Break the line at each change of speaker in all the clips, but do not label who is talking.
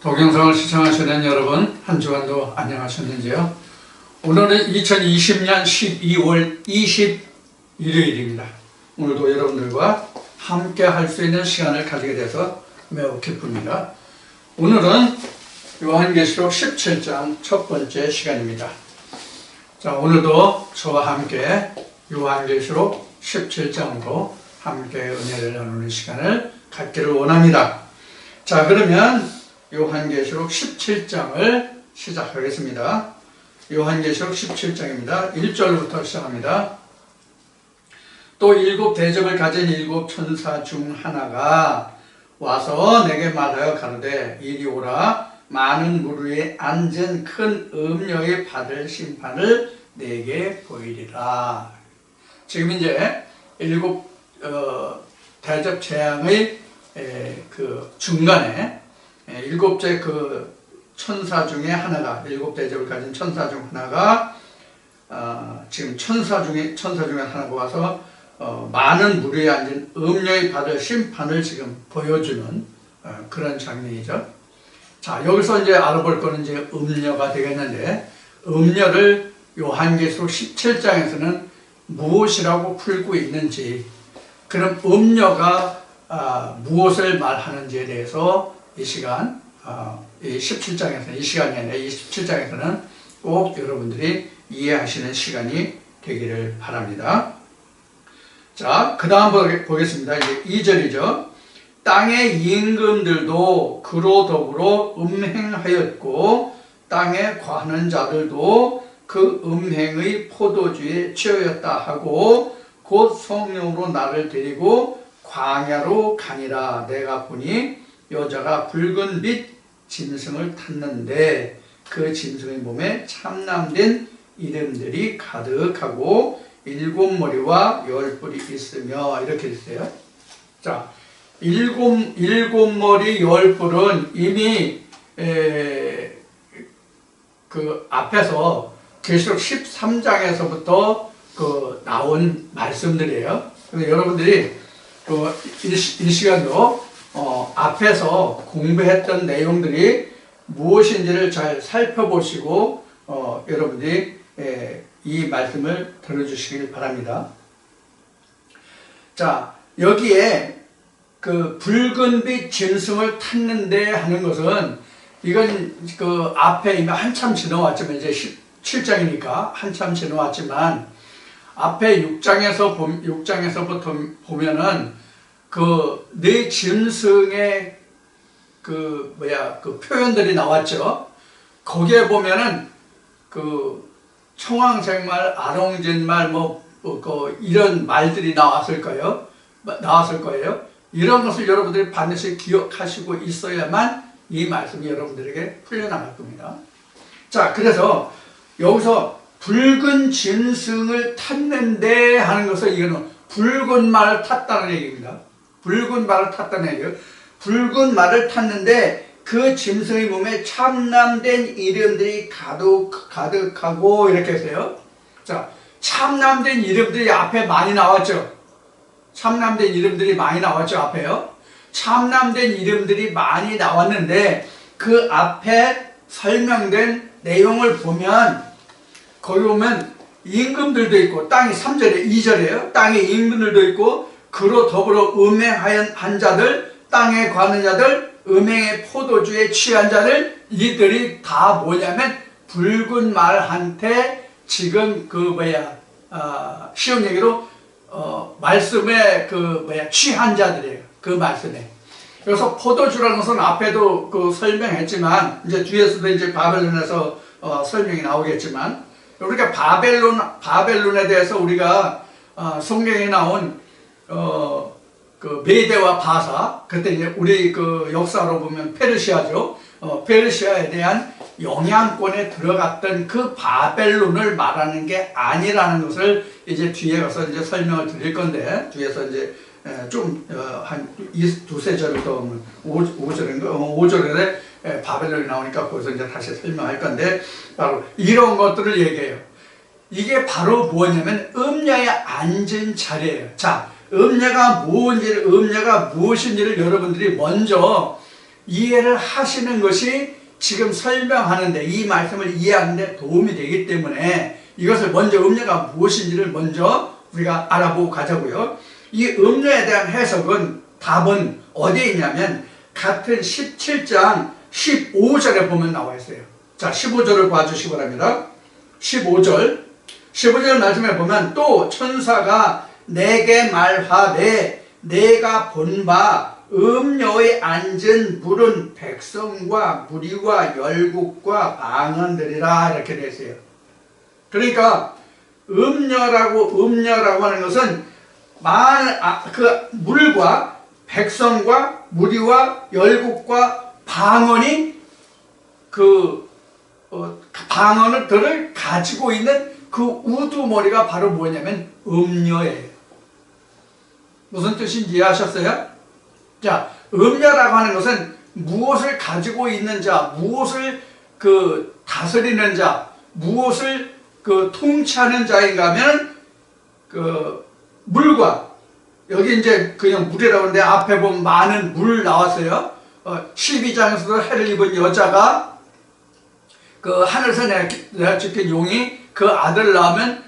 동영상을 시청하시는 여러분, 한 주간도 안녕하셨는지요? 오늘은 2020년 12월 20일 일요일입니다. 오늘도 여러분들과 함께 할 수 있는 시간을 가지게 돼서 매우 기쁩니다. 오늘은 요한계시록 17장 첫 번째 시간입니다. 자, 오늘도 저와 함께 요한계시록 17장으로 함께 은혜를 나누는 시간을 갖기를 원합니다. 자, 그러면 요한계시록 17장을 시작하겠습니다. 요한계시록 17장입니다. 1절부터 시작합니다. 또 일곱 대접을 가진 일곱 천사 중 하나가 와서 내게 말하여 가로되 이리 오라. 많은 물 위에 앉은 큰 음녀의 받을 심판을 내게 보이리라. 지금 이제 일곱 대접 재앙의 그 중간에 일곱째 그 천사 중에 하나가, 일곱 대접을 가진 천사 중 하나가 지금 천사 중에 하나가 와서 많은 물 위에 앉은 음녀의 받을 심판을 지금 보여주는 그런 장면이죠. 자, 여기서 이제 알아볼 거는 이제 음녀가 되겠는데, 음녀를 요한계시록 17장에서는 무엇이라고 풀고 있는지, 그럼 음녀가 무엇을 말하는지에 대해서 이 시간, 이 17장에서는, 이 시간이 아니라 이 17장에서는 꼭 여러분들이 이해하시는 시간이 되기를 바랍니다. 자, 그 다음 보겠습니다. 이제 2절이죠. 땅의 임금들도 그로 더불어 음행하였고 땅에 관한 자들도 그 음행의 포도주에 취하였다 하고 곧 성령으로 나를 데리고 광야로 가니라. 내가 보니 여자가 붉은 빛 짐승을 탔는데 그 짐승의 몸에 참남된 이름들이 가득하고 일곱 머리와 열 뿔이 있으며, 이렇게 있어요. 자, 일곱 머리 열 뿔은 이미 그 앞에서 계시록 13장에서부터 그 나온 말씀들이에요. 그래서 여러분들이 그 이 시간도 앞에서 공부했던 내용들이 무엇인지를 잘 살펴보시고 여러분들이 이 말씀을 들어주시길 바랍니다. 자, 여기에 그 붉은 빛 짐승을 탔는데 하는 것은, 이건 그 앞에 이미 한참 지나왔지만, 이제 17장이니까 한참 지나왔지만, 앞에 6장에서부터 보면은 그 네 짐승의 그 표현들이 나왔죠. 거기에 보면은 그 청황색말, 아롱진말, 이런 말들이 나왔을 거예요. 이런 것을 여러분들이 반드시 기억하시고 있어야만 이 말씀이 여러분들에게 풀려나갈 겁니다. 자, 그래서 여기서 붉은 짐승을 탔는데 하는 것은, 이거는 붉은 말을 탔다는 얘기입니다. 붉은 말을 탔다는 얘기예요. 붉은 말을 탔는데 그 짐승의 몸에 참남된 이름들이 가득하고, 이렇게 했어요. 자, 참남된 이름들이 앞에 많이 나왔죠. 참남된 이름들이 많이 나왔죠, 앞에요. 참남된 이름들이 많이 나왔는데 그 앞에 설명된 내용을 보면, 거기 보면 임금들도 있고, 땅이 3절에 2절이에요. 땅에 임금들도 있고, 그로 더불어 음행한 자들, 땅에 관한 자들, 음행의 포도주에 취한 자들, 이들이 다 뭐냐면 붉은 말한테 지금 쉬운 얘기로 말씀에 취한 자들이에요. 그 말씀에. 그래서 포도주라는 것은 앞에도 설명했지만, 이제 뒤에서도 이제 바벨론에서 설명이 나오겠지만, 우리가 바벨론에 대해서 우리가 성경에 나온 그 메대와 바사, 그때 이제 우리 그 역사로 보면 페르시아죠. 페르시아에 대한 영향권에 들어갔던 그 바벨론을 말하는 게 아니라는 것을 이제 뒤에 가서 이제 설명을 드릴 건데, 뒤에서 이제 한 두세 절을 더 5절에 바벨론이 나오니까 거기서 이제 다시 설명할 건데, 바로 이런 것들을 얘기해요. 이게 바로 뭐냐면 음녀에 앉은 자리예요. 자, 음녀가 무엇인지를 여러분들이 먼저 이해를 하시는 것이 지금 설명하는데, 이 말씀을 이해하는데 도움이 되기 때문에 이것을 먼저 음녀가 무엇인지를 먼저 우리가 알아보고 가자고요. 이 음녀에 대한 해석은, 답은 어디에 있냐면 같은 17장 15절에 보면 나와 있어요. 자, 15절을 봐주시기 바랍니다. 15절 말씀에 보면, 또 천사가 내게 말하되 내가 본 바 음녀에 앉은 물은 백성과 무리와 열국과 방언들이라, 이렇게 되어 있어요. 그러니까 음녀라고 하는 것은 그 물과 백성과 무리와 열국과 방언이 방언들을 가지고 있는 그 우두머리가 바로 뭐냐면 음녀예요. 무슨 뜻인지 이해하셨어요? 자, 음녀라고 하는 것은 무엇을 가지고 있는 자, 무엇을 다스리는 자, 무엇을 통치하는 자인가 하면 물과, 여기 이제 그냥 물이라고 하는데 앞에 보면 많은 물 나왔어요. 12장에서도 해를 입은 여자가 하늘에서 내려찍힌 용이 그 아들을 낳으면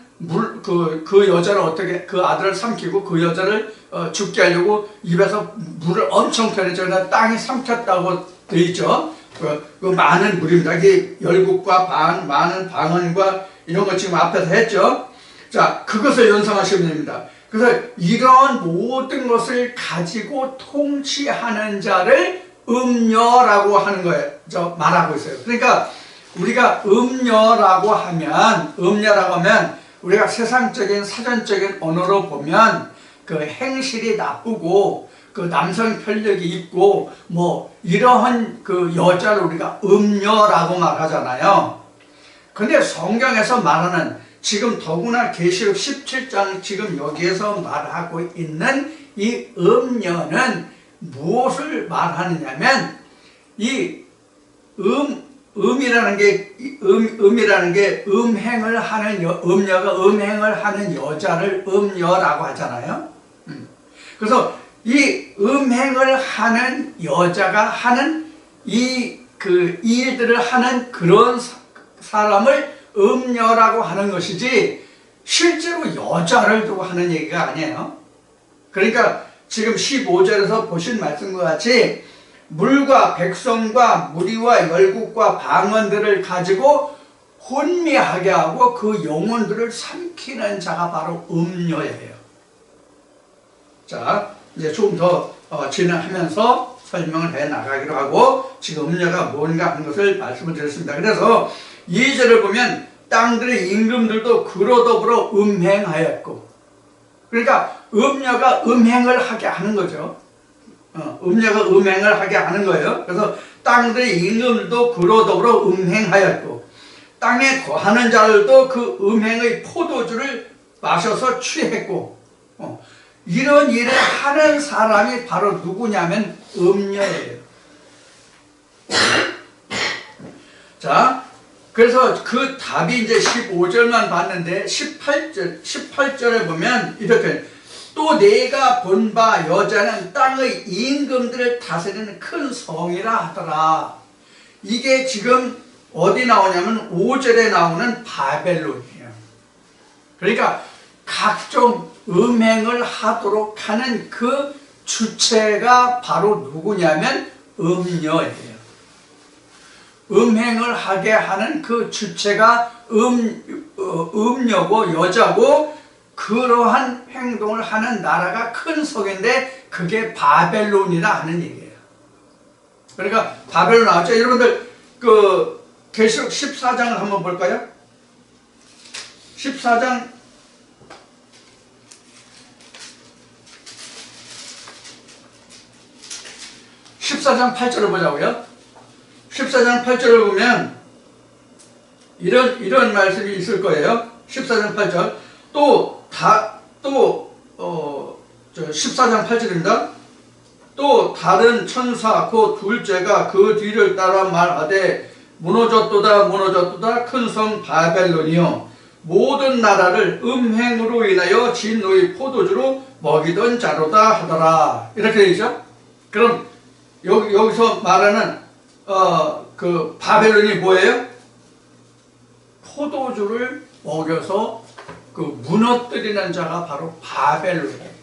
그 여자를 어떻게, 그 아들을 삼키고 그 여자를 죽게 하려고 입에서 물을 엄청 터내죠. 그러나 땅이 삼켰다고 되어 있죠. 그 많은 물입니다. 이게 열국과 많은 방언과 이런 거 지금 앞에서 했죠. 자, 그것을 연상하시면 됩니다. 그래서 이런 모든 것을 가지고 통치하는 자를 음녀라고 하는 거예요. 말하고 있어요. 그러니까 우리가 음녀라고 하면 우리가 세상적인 사전적인 언어로 보면 그 행실이 나쁘고 그 남성 편력이 있고 뭐 이러한 그 여자를 우리가 음녀라고 말하잖아요. 근데 성경에서 말하는, 지금 더구나 계시록 17장 지금 여기에서 말하고 있는 이 음녀는 무엇을 말하느냐면, 이 음이라는 게 음행을 하는 음녀가 음행을 하는 여자를 음녀라고 하잖아요. 그래서 이 음행을 하는 여자가 하는 일들을 하는 그런 사람을 음녀라고 하는 것이지, 실제로 여자를 두고 하는 얘기가 아니에요. 그러니까 지금 15절에서 보신 말씀과 같이 물과 백성과 무리와 열국과 방언들을 가지고 혼미하게 하고 그 영혼들을 삼키는 자가 바로 음녀예요. 자, 이제 조금 더 진행하면서 설명을 해 나가기로 하고, 지금 음녀가 뭔가 하는 것을 말씀을 드렸습니다. 그래서 2절을 보면 땅들의 임금들도 그로 더불어 음행하였고, 그러니까 음녀가 음행을 하게 하는 거죠. 음녀가 음행을 하게 하는 거예요. 그래서 땅들의 임금들도 그로 더불어 음행하였고, 땅에 거하는 자들도 그 음행의 포도주를 마셔서 취했고, 이런 일을 하는 사람이 바로 누구냐면 음녀예요. 자, 그래서 그 답이 이제 15절만 봤는데 18절에 보면 이렇게, 또 내가 본 바 여자는 땅의 임금들을 다스리는 큰 성이라 하더라. 이게 지금 어디 나오냐면 5절에 나오는 바벨론이에요. 그러니까 각종 음행을 하도록 하는 그 주체가 바로 누구냐면 음녀예요. 음행을 하게 하는 그 주체가 음녀고 여자고, 그러한 행동을 하는 나라가 큰 성인데 그게 바벨론이라 하는 얘기예요. 그러니까 바벨론 나왔죠. 여러분들 계시록 14장을 한번 볼까요? 14장 8절을 보자고요. 14장 8절을 보면 이런 말씀이 있을 거예요. 14장 8절. 14장 8절입니다. 또 다른 천사 그 둘째가 그 뒤를 따라 말하되 무너졌도다 큰 성 바벨론이요 모든 나라를 음행으로 인하여 진노의 포도주로 먹이던 자로다 하더라. 이렇게 되죠. 그럼 여기서 말하는 그 바벨론이 뭐예요? 포도주를 먹여서 그 무너뜨리는 자가 바로 바벨론이에요.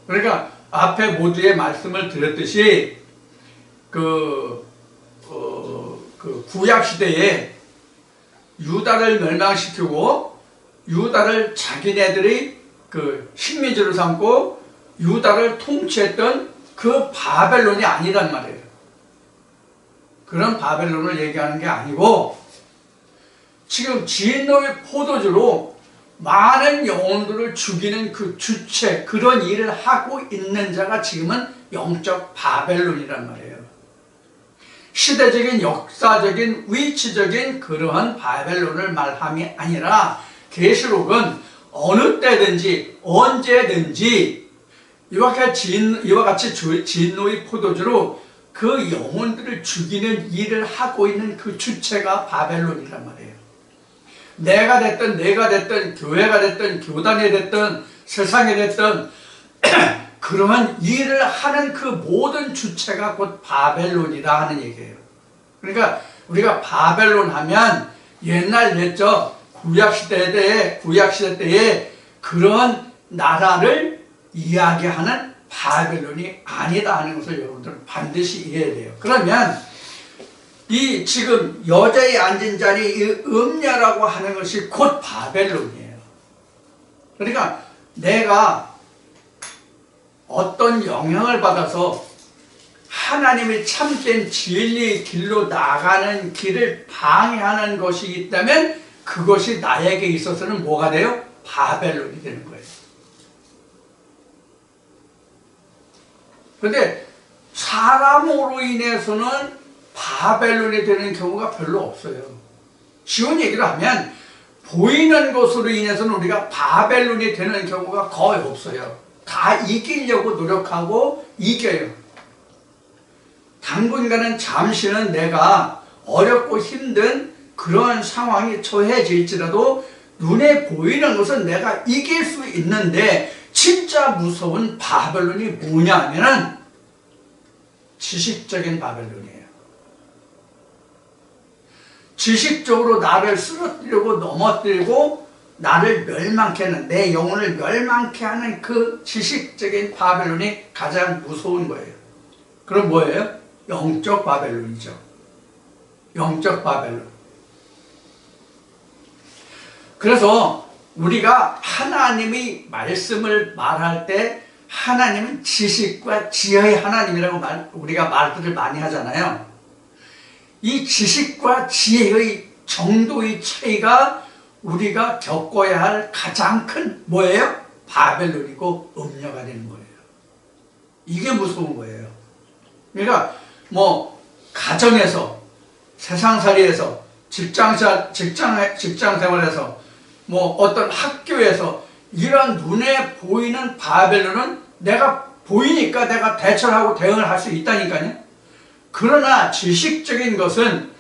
그러니까 앞에 모두의 말씀을 드렸듯이 그 구약 시대에 유다를 멸망시키고 유다를 자기네들이 그 식민지로 삼고 유다를 통치했던 그 바벨론이 아니란 말이에요. 그런 바벨론을 얘기하는 게 아니고 지금 진노의 포도주로 많은 영혼들을 죽이는 그 주체, 그런 일을 하고 있는 자가 지금은 영적 바벨론이란 말이에요. 시대적인, 역사적인, 위치적인 그러한 바벨론을 말함이 아니라 계시록은 어느 때든지 언제든지 이와 같이 진노의 포도주로 그 영혼들을 죽이는 일을 하고 있는 그 주체가 바벨론이란 말이에요. 내가 됐든 교회가 됐든 교단이 됐든 세상이 됐든 그러한 일을 하는 그 모든 주체가 곧 바벨론이다 하는 얘기예요. 그러니까 우리가 바벨론 하면 옛날 옛적 구약시대 때에 그런 나라를 이야기하는 바벨론이 아니다 하는 것을 여러분들은 반드시 이해해야 돼요. 그러면 이 지금 여자의 앉은 자리 이 음녀라고 하는 것이 곧 바벨론이에요. 그러니까 내가 어떤 영향을 받아서 하나님의 참된 진리의 길로 나가는 길을 방해하는 것이 있다면 그것이 나에게 있어서는 뭐가 돼요? 바벨론이 되는 거예요. 그런데 사람으로 인해서는 바벨론이 되는 경우가 별로 없어요. 쉬운 얘기로 하면 보이는 것으로 인해서는 우리가 바벨론이 되는 경우가 거의 없어요. 다 이기려고 노력하고 이겨요. 당분간은 잠시는 내가 어렵고 힘든 그런 상황이 처해질지라도 눈에 보이는 것은 내가 이길 수 있는데 진짜 무서운 바벨론이 뭐냐 하면은 지식적인 바벨론이에요. 지식적으로 나를 쓰러뜨리고 넘어뜨리고 나를 멸망케 하는, 내 영혼을 멸망케 하는 그 지식적인 바벨론이 가장 무서운 거예요. 그럼 뭐예요? 영적 바벨론이죠. 영적 바벨론. 그래서 우리가 하나님의 말씀을 말할 때 하나님은 지식과 지혜의 하나님이라고 우리가 말들을 많이 하잖아요. 이 지식과 지혜의 정도의 차이가 우리가 겪어야 할 가장 큰 뭐예요? 바벨론이고 음녀가 되는 거예요. 이게 무서운 거예요. 그러니까 뭐 가정에서, 세상살이에서, 직장 생활에서, 뭐 어떤 학교에서 이런 눈에 보이는 바벨론은 내가 보이니까 내가 대처하고 대응을 할 수 있다니까요. 그러나 지식적인 것은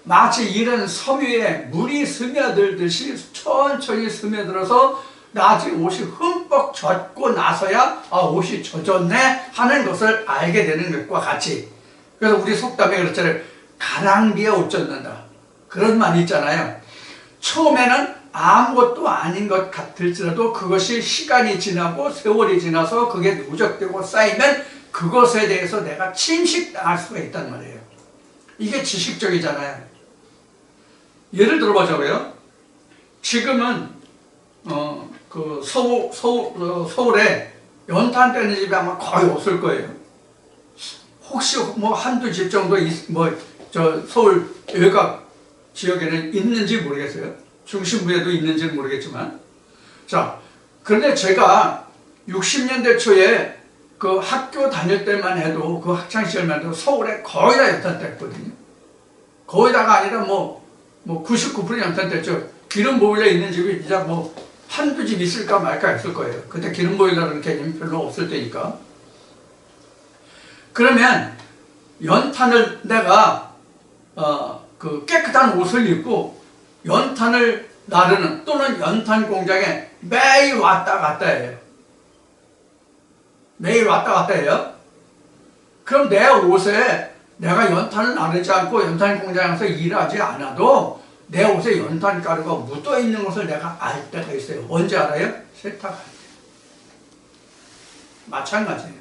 마치 이런 섬 위에 물이 스며들듯이 천천히 스며들어서 나중에 옷이 흠뻑 젖고 나서야 옷이 젖었네 하는 것을 알게 되는 것과 같이, 그래서 우리 속담에 그렇잖아요. 가랑비에 옷 젖는다, 그런 말이 있잖아요. 처음에는 아무것도 아닌 것 같을지라도 그것이 시간이 지나고 세월이 지나서 그게 누적되고 쌓이면 그것에 대해서 내가 침식당할 수가 있단 말이에요. 이게 지식적이잖아요. 예를 들어보자고요. 지금은 서울에 연탄 떼는 집이 아마 거의 없을 거예요. 혹시 뭐 한두 집 정도 서울 외곽 지역에는 있는지 모르겠어요. 중심부에도 있는지는 모르겠지만. 자, 그런데 제가 60년대 초에 그 학교 다닐 때만 해도, 그 학창시절만 해도 서울에 거의 다 연탄 뗐거든요. 거의 다가 아니라 뭐 99% 연탄 뗐죠. 기름 보일러 있는 집이 진짜 뭐 한두 집 있을까 말까 했을 거예요. 그때 기름 보일러라는 개념이 별로 없을 때니까. 그러면 연탄을 내가 그 깨끗한 옷을 입고 연탄을 나르는, 또는 연탄 공장에 매일 왔다 갔다 해요. 매일 왔다 갔다 해요. 그럼 내 옷에 내가 연탄을 나르지 않고 연탄 공장에서 일하지 않아도 내 옷에 연탄 가루가 묻어 있는 것을 내가 알 때가 있어요. 언제 알아요? 세탁할 때. 마찬가지예요.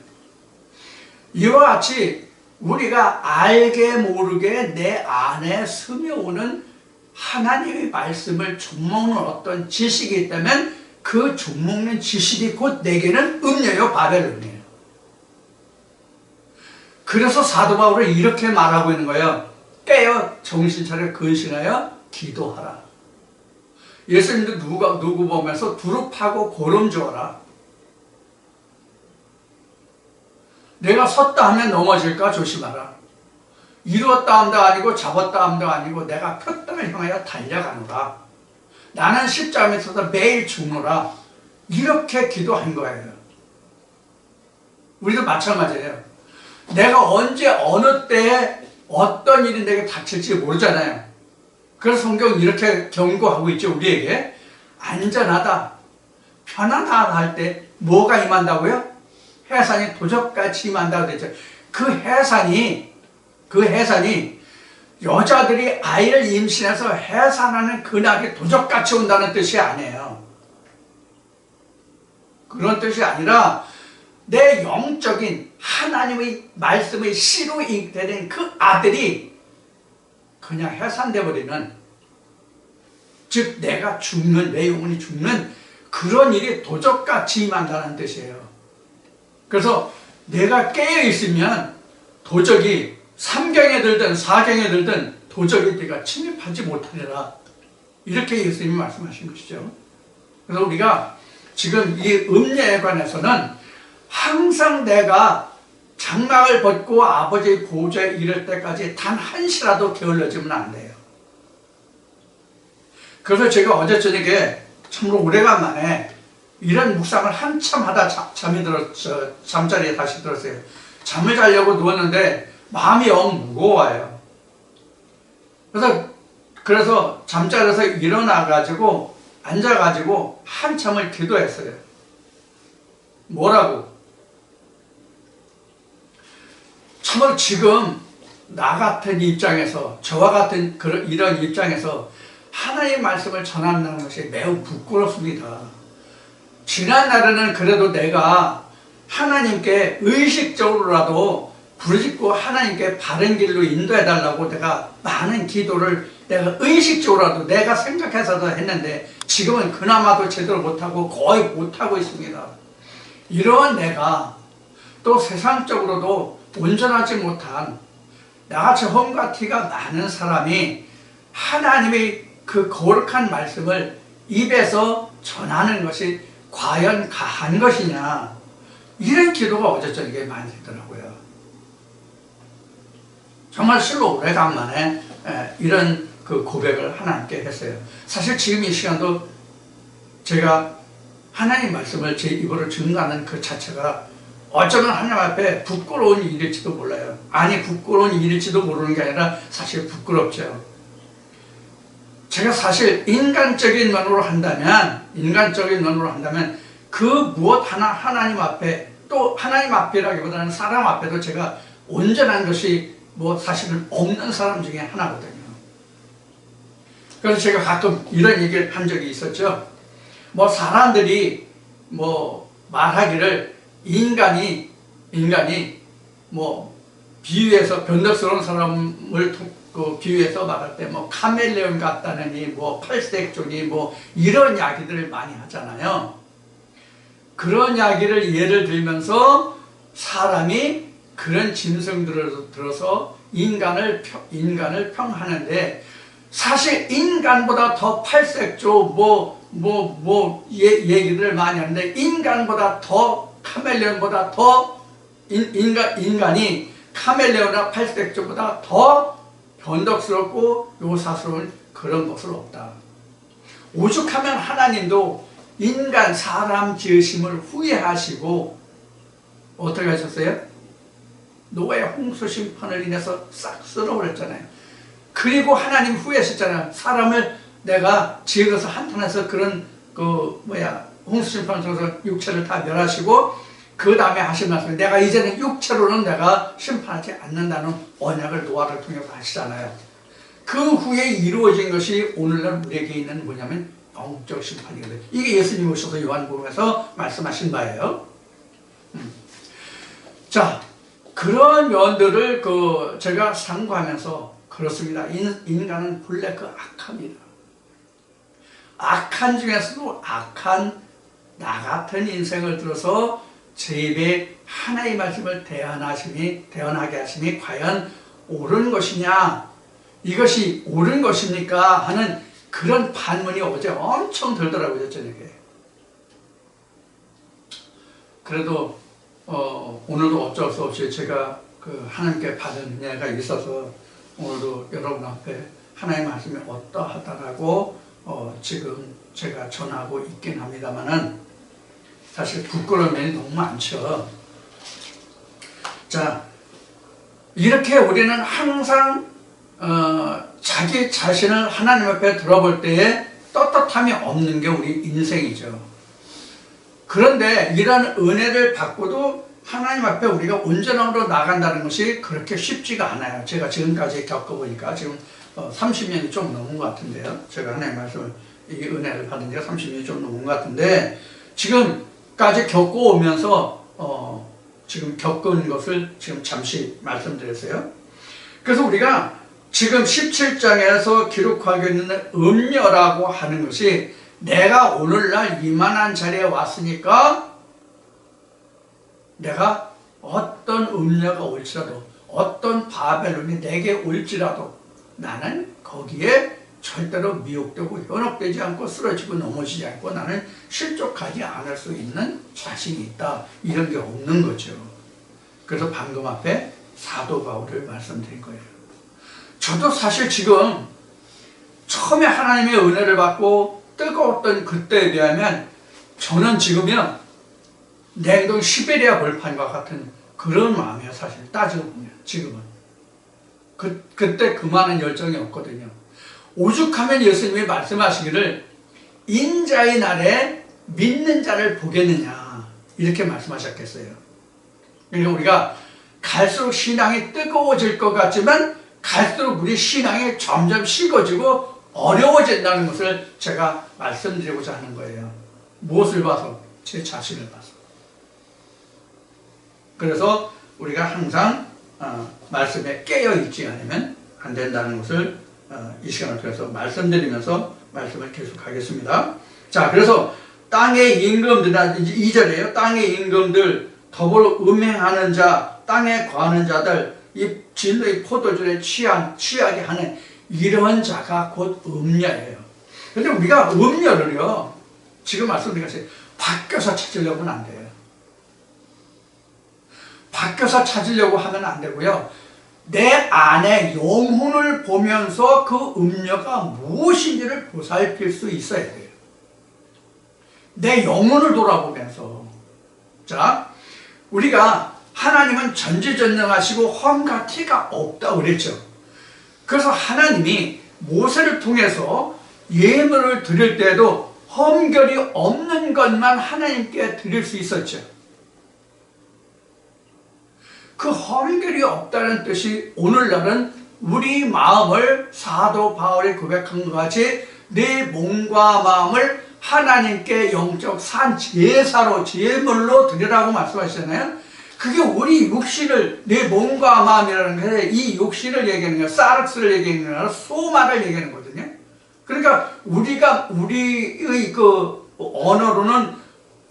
이와 같이 우리가 알게 모르게 내 안에 스며오는 하나님의 말씀을 좀먹는 어떤 지식이 있다면 그 좀먹는 지식이 곧 내게는 음료요, 바벨론이에요. 그래서 사도 바울은 이렇게 말하고 있는 거예요. 깨어 정신 차려 근신하여 기도하라. 예수님도 누구 보면서 두릅하고 고름 주어라. 내가 섰다 하면 넘어질까 조심하라. 이루었다 함도 아니고 잡았다 함도 아니고 내가 표땅을 향하여 달려가노라. 나는 십자가에 있어서 매일 죽노라. 이렇게 기도한 거예요. 우리도 마찬가지예요. 내가 언제 어느 때에 어떤 일이 내게 닥칠지 모르잖아요. 그래서 성경은 이렇게 경고하고 있죠. 우리에게 안전하다, 편안하다 할 때 뭐가 임한다고요? 해산이 도적같이 임한다고 했죠. 그 해산이 여자들이 아이를 임신해서 해산하는 그날이 도적같이 온다는 뜻이 아니에요. 그런 뜻이 아니라 내 영적인 하나님의 말씀의 씨로 잉태된 그 아들이 그냥 해산돼 버리는, 즉 내가 죽는, 내 영혼이 죽는 그런 일이 도적같이 임한다는 뜻이에요. 그래서 내가 깨어 있으면 도적이 3경에 들든 4경에 들든 도적이 네가 침입하지 못하리라. 이렇게 예수님이 말씀하신 것이죠. 그래서 우리가 지금 이 음녀에 관해서는 항상 내가 장막을 벗고 아버지의 보좌에 이를 때까지 단 한시라도 게을러지면 안 돼요. 그래서 제가 어제 저녁에 참으로 오래간만에 이런 묵상을 한참 하다 잠자리에 다시 들었어요. 잠을 자려고 누웠는데 마음이 영 무거워요. 그래서 잠자리에서 일어나가지고 앉아가지고 한참을 기도했어요. 뭐라고? 참으로 지금 나 같은 입장에서, 저와 같은 이런 입장에서 하나님의 말씀을 전한다는 것이 매우 부끄럽습니다. 지난날에는 그래도 내가 하나님께 의식적으로라도 부르짖고 하나님께 바른 길로 인도해달라고 내가 많은 기도를 내가 의식적으로라도 내가 생각해서도 했는데 지금은 그나마도 제대로 못하고 거의 못하고 있습니다. 이러한 내가 또 세상적으로도 온전하지 못한 나같이 험과 티가 많은 사람이 하나님의 그 거룩한 말씀을 입에서 전하는 것이 과연 가한 것이냐, 이런 기도가 어제 저녁에 많이 되더라고요. 정말 실로 오래간만에 이런 그 고백을 하나님께 했어요. 사실 지금 이 시간도 제가 하나님 말씀을 제 입으로 증거하는 그 자체가 어쩌면 하나님 앞에 부끄러운 일일지도 몰라요. 아니, 부끄러운 일일지도 모르는 게 아니라 사실 부끄럽죠. 제가 사실 인간적인 면으로 한다면 그 무엇 하나 하나님 앞에, 또 하나님 앞이라기보다는 사람 앞에도 제가 온전한 것이 뭐 사실은 없는 사람 중에 하나거든요. 그래서 제가 가끔 이런 얘기를 한 적이 있었죠. 뭐 사람들이 뭐 말하기를 인간이 뭐 비유해서 변덕스러운 사람을 비유해서 말할 때 뭐 카멜레온 같다느니 뭐 팔색조니 뭐 이런 이야기들을 많이 하잖아요. 그런 이야기를 예를 들면서 사람이 그런 짐승들을 들어서 인간을 평하는데 사실 인간보다 더 팔색조 얘기를 많이 하는데 인간보다 더 카멜레온보다 더 인간이 카멜레온이나 팔색조보다 더 변덕스럽고 요사스러운 그런 것은 없다. 오죽하면 하나님도 인간 사람 지으심을 후회하시고 어떻게 하셨어요? 노아의 홍수 심판을 인해서 싹 쓸어버렸잖아요. 그리고 하나님 후회하셨잖아요. 사람을 내가 지어서 한탄해서 그런 홍수 심판을 통해서 육체를 다 멸하시고 그 다음에 하신 말씀, 내가 이제는 육체로는 내가 심판하지 않는다는 언약을 노아를 통해서 하시잖아요. 그 후에 이루어진 것이 오늘날 우리에게 있는 뭐냐면 영적 심판이거든요. 이게 예수님 오셔서 요한복음에서 말씀하신 바예요. 자, 그런 면들을 제가 상고하면서 그렇습니다. 인간은 본래 악합니다. 악한 중에서도 악한 나 같은 인생을 들어서 제 입에 하나의 말씀을 대언하게 하심이 과연 옳은 것이냐, 이것이 옳은 것입니까 하는 그런 반문이 어제 엄청 들더라고요, 저녁에. 그래도 오늘도 어쩔 수 없이 제가 하나님께 받은 은혜가 있어서 오늘도 여러분 앞에 하나님의 말씀이 어떠하다라고 지금 제가 전하고 있긴 합니다만은 사실 부끄러운 면이 너무 많죠. 자, 이렇게 우리는 항상 자기 자신을 하나님 앞에 들어볼 때에 떳떳함이 없는 게 우리 인생이죠. 그런데 이런 은혜를 받고도 하나님 앞에 우리가 온전함으로 나간다는 것이 그렇게 쉽지가 않아요. 제가 지금까지 겪어보니까 지금 30년이 좀 넘은 것 같은데요. 제가 하나님 말씀을, 이 은혜를 받은 지가 30년이 좀 넘은 것 같은데, 지금까지 겪어오면서 지금 겪은 것을 지금 잠시 말씀드렸어요. 그래서 우리가 지금 17장에서 기록하고 있는 음녀라고 하는 것이, 내가 오늘날 이만한 자리에 왔으니까 내가 어떤 음녀가 올지라도, 어떤 바벨론이 내게 올지라도 나는 거기에 절대로 미혹되고 현혹되지 않고 쓰러지고 넘어지지 않고 나는 실족하지 않을 수 있는 자신이 있다, 이런 게 없는 거죠. 그래서 방금 앞에 사도 바울을 말씀드린 거예요. 저도 사실 지금 처음에 하나님의 은혜를 받고 뜨거웠던 그때에 비하면 저는 지금요 냉동 시베리아 벌판과 같은 그런 마음이에요. 사실 따지고 보면 지금은 그때 그만한 열정이 없거든요. 오죽하면 예수님이 말씀하시기를 인자의 날에 믿는 자를 보겠느냐, 이렇게 말씀하셨겠어요. 그러니까 우리가 갈수록 신앙이 뜨거워질 것 같지만 갈수록 우리 신앙이 점점 식어지고 어려워진다는 것을 제가 말씀드리고자 하는 거예요. 무엇을 봐서? 제 자신을 봐서. 그래서 우리가 항상 말씀에 깨어있지 않으면 안 된다는 것을 이 시간을 통해서 말씀드리면서 말씀을 계속하겠습니다. 자, 그래서 땅의 임금들, 2절이에요. 땅의 임금들, 더불어 음행하는 자, 땅에 거하는 자들, 이 진노의 포도주에 취하게 하는 이런 자가 곧 음녀예요. 그런데 우리가 음녀를요, 지금 말씀드린 것이 바뀌어서 찾으려고는 안 돼요. 바뀌어서 찾으려고 하면 안 되고요. 내 안에 영혼을 보면서 그 음녀가 무엇인지를 보살필 수 있어야 돼요. 내 영혼을 돌아보면서. 자, 우리가 하나님은 전지전능하시고 험과 티가 없다고 그랬죠. 그래서 하나님이 모세를 통해서 예물을 드릴 때도 험결이 없는 것만 하나님께 드릴 수 있었죠. 그 험결이 없다는 뜻이 오늘날은 우리 마음을 사도 바울이 고백한 것 같이 내 몸과 마음을 하나님께 영적 산 제사로 제물로 드리라고 말씀하시잖아요. 그게 우리 육신을, 내 몸과 마음이라는 게 이 육신을 얘기하는 거예요. 사르스를 얘기하는 게 아니라 소마를 얘기하는 거거든요. 그러니까 우리의 그 언어로는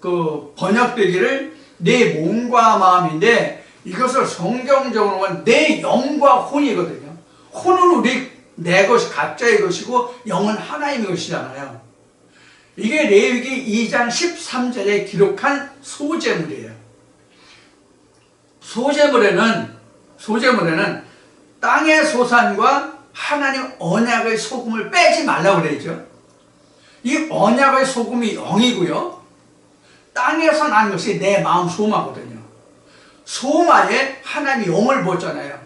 그 번역되기를 내 몸과 마음인데, 이것을 성경적으로는 내 영과 혼이거든요. 혼은 내 것이 각자의 것이고 영은 하나님의 것이잖아요. 이게 레위기 2장 13절에 기록한 소제물이에요. 소제물에는 땅의 소산과 하나님 언약의 소금을 빼지 말라고 그랬죠. 이 언약의 소금이 영이고요, 땅에서 난 것이 내 마음 소마거든요. 소마에 하나님이 영을 보잖아요.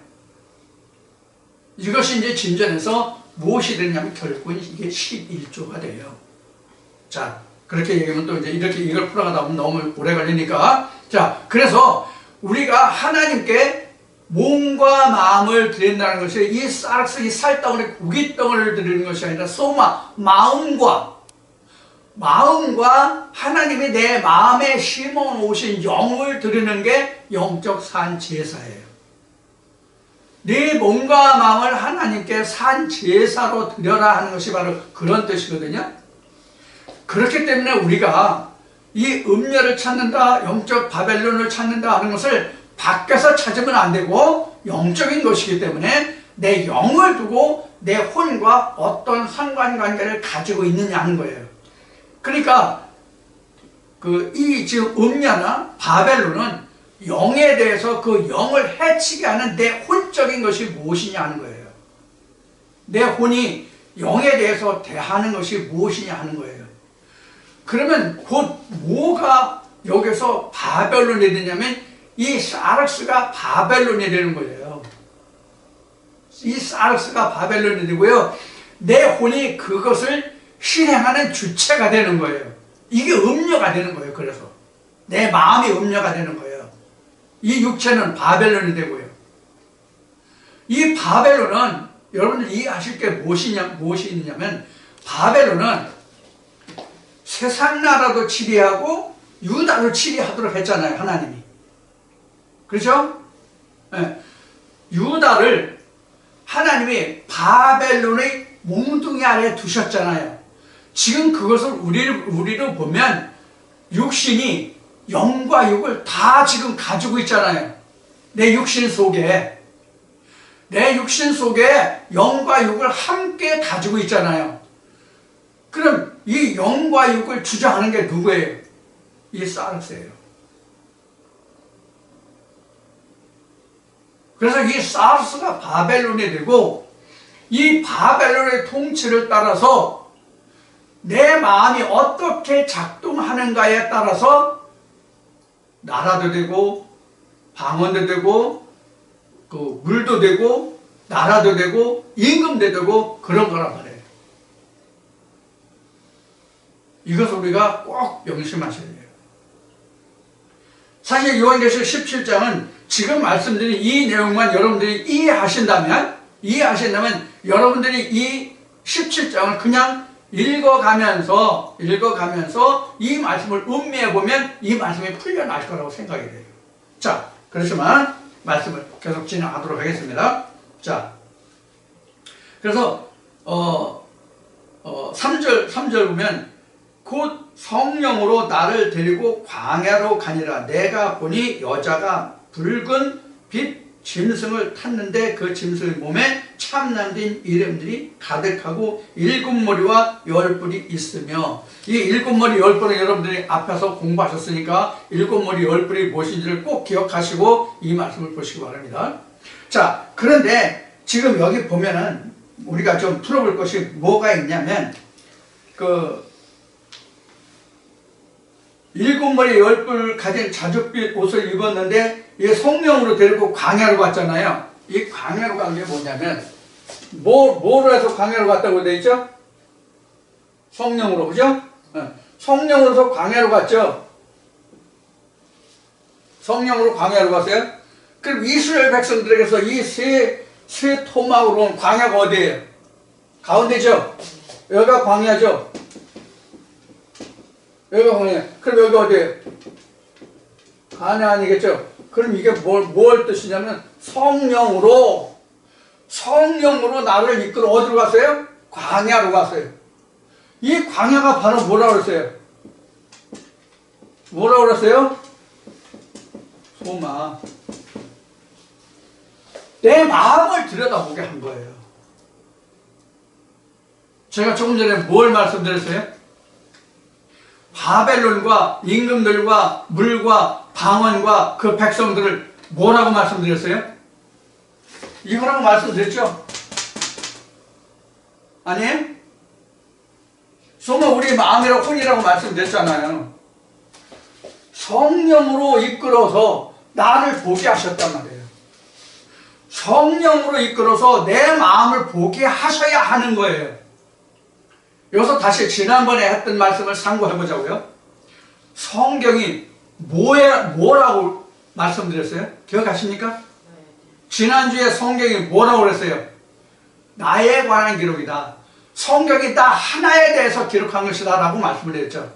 이것이 이제 진전해서 무엇이 되냐면 결국은 이게 11조가 돼요. 자, 그렇게 얘기하면 또 이제 이렇게 이걸 풀어가다 보면 너무 오래 걸리니까 자, 그래서 우리가 하나님께 몸과 마음을 드린다는 것이 이 사르스, 이 살덩어리, 고깃덩어리를 드리는 것이 아니라 소마, 마음과 하나님이 내 마음에 심어놓으신 영을 드리는 게 영적 산제사예요. 네 몸과 마음을 하나님께 산제사로 드려라 하는 것이 바로 그런 뜻이거든요. 그렇기 때문에 우리가 이 음녀를 찾는다, 영적 바벨론을 찾는다 하는 것을 밖에서 찾으면 안 되고 영적인 것이기 때문에 내 영을 두고 내 혼과 어떤 상관관계를 가지고 있느냐 하는 거예요. 그러니까 이 지금 음녀나 바벨론은 영에 대해서 그 영을 해치게 하는 내 혼적인 것이 무엇이냐 하는 거예요. 내 혼이 영에 대해서 대하는 것이 무엇이냐 하는 거예요. 그러면 곧 뭐가 여기서 바벨론이 되냐면 이 사르스가 바벨론이 되는 거예요. 이 사르스가 바벨론이 되고요. 내 혼이 그것을 실행하는 주체가 되는 거예요. 이게 음녀가 되는 거예요. 그래서 내 마음이 음녀가 되는 거예요. 이 육체는 바벨론이 되고요. 이 바벨론은 여러분들 이해하실 게 무엇이 있느냐면 바벨론은 세상 나라도 치리하고 유다도 치리하도록 했잖아요. 하나님이. 그렇죠? 네. 유다를 하나님이 바벨론의 몽둥이 아래에 두셨잖아요. 지금 그것을 우리로 보면 육신이 영과 육을 다 지금 가지고 있잖아요. 내 육신 속에 영과 육을 함께 가지고 있잖아요. 그럼 이 영과 육을 주장하는 게 누구예요? 이 사르스예요. 그래서 이 사르스가 바벨론이 되고 이 바벨론의 통치를 따라서 내 마음이 어떻게 작동하는가에 따라서 나라도 되고 방언도 되고 물도 되고 나라도 되고 임금도 되고 그런 거란 말이에요. 이것을 우리가 꼭 명심하셔야 돼요. 사실 요한계시록 17장은 지금 말씀드린 이 내용만 여러분들이 이해하신다면 여러분들이 이 17장을 그냥 읽어가면서 이 말씀을 음미해보면 이 말씀이 풀려날 거라고 생각이 돼요. 자, 그렇지만 말씀을 계속 진행하도록 하겠습니다. 자, 그래서 3절 보면 곧 성령으로 나를 데리고 광야로 가니라. 내가 보니 여자가 붉은 빛 짐승을 탔는데 그 짐승의 몸에 참남된 이름들이 가득하고 7머리와 10뿔이 있으며, 이 7머리 10뿔은 여러분들이 앞에서 공부하셨으니까 7머리 10뿔이 무엇인지를 꼭 기억하시고 이 말씀을 보시기 바랍니다. 자, 그런데 지금 여기 보면은 우리가 좀 풀어볼 것이 뭐가 있냐면 7머리 10뿔 가진 자줏빛 옷을 입었는데 이 성령으로 데리고 광야로 갔잖아요. 이 광야로 간 게 뭐냐면 뭐로 해서 광야로 갔다고 되어 있죠? 성령으로, 그죠? 성령으로서 광야로 갔죠. 성령으로 광야로 갔어요. 그럼 이스라엘 백성들에게서 이 세 토막으로 온 광야가 어디예요? 가운데죠? 여기가 광야죠? 여기가 광야. 그럼 여기 어디예요? 가나안이겠죠? 그럼 이게 뭘 뜻이냐면 성령으로 나를 이끌어 어디로 갔어요? 광야로 갔어요. 이 광야가 바로 뭐라고 그랬어요? 뭐라고 그랬어요? 소마. 내 마음을 들여다보게 한 거예요. 제가 조금 전에 뭘 말씀드렸어요? 바벨론과 임금들과 물과 방언과 그 백성들을 뭐라고 말씀드렸어요? 이거라고 말씀드렸죠? 아니에요? 소마 우리 마음이라고 혼이라고 말씀드렸잖아요. 성령으로 이끌어서 나를 보게 하셨단 말이에요. 성령으로 이끌어서 내 마음을 보게 하셔야 하는 거예요. 여기서 다시 지난번에 했던 말씀을 상고해 보자고요. 성경이 뭐라고 말씀드렸어요? 기억하십니까? 지난주에 성경이 뭐라고 그랬어요? 나에 관한 기록이다. 성경이 나 하나에 대해서 기록한 것이다 라고 말씀을 드렸죠.